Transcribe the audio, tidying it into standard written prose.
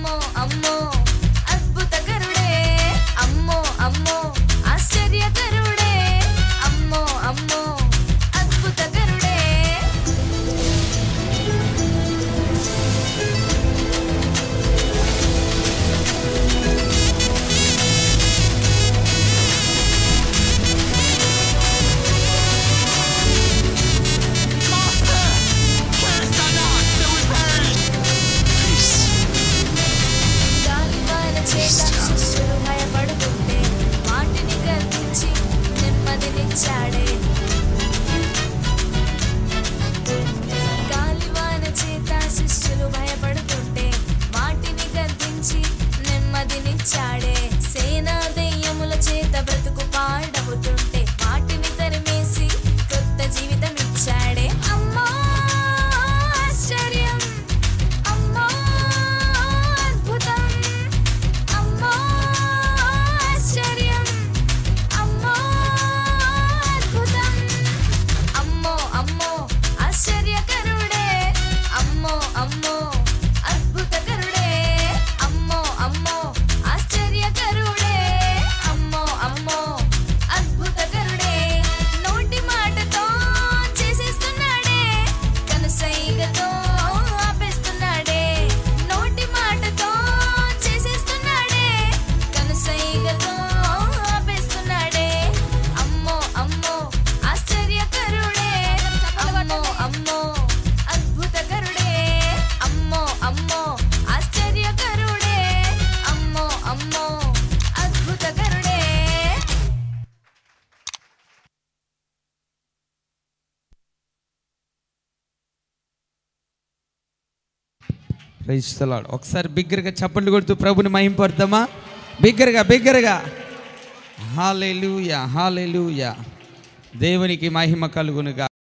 అమ్మో అమ్మో అద్భుతకరుడే, అమ్మో అమ్మో ఆశ్చర్యకరుడే, అమ్మో అమ్మో అద్భుతకరుడే. శిష్యులు భయపడుతుంటే వాటిని గద్దించి నెమ్మదినిచ్చాడే. గాలివాన చేత శిష్యులు భయపడుతుంటే వాటిని గద్దించి నెమ్మదినిచ్చాడే. సేనా దెయ్యముల చేత బ్రతుకు పాడవుతుంటే వాటిని తరిమేసి కొత్త జీవితం ఇచ్చాడే. అమ్మో ఆశ్చర్యం, అమ్మో అద్భుతం, అమ్మో ఆశ్చర్యం, అమ్మో అద్భుతం, అమ్మో అమ్మో ఆశ్చర్యకరుడే, అమ్మో అమ్మో అద్భుతకరుడే, అమ్మో అమ్మో ఆశ్చర్యకరుడే, అమ్మో అమ్మో అద్భుతకరుడే. నోటి మాటతో చేసేస్తున్నాడే, కనుసైగతో ఆపేస్తున్నాడే. నోటి మాటతో చేసేస్తున్నాడే, కనుసైగతో ఆపేస్తున్నాడే. అమ్మో అమ్మో ఆశ్చర్యకరుడే, అమ్మో అమ్మో అద్భుతకరుడే, అమ్మో అమ్మో ఆశ్చర్యకరుడే, అమ్మో అమ్మో అద్భుతకరుడే. Praise the lord. ఒకసారి బిగ్గరగా చప్పట్లు కొడుతూ ప్రభుని మహింపడతామా? బిగ్గరగా. హల్లెలూయా, హల్లెలూయా. దేవునికి మహిమ కలుగునుగా.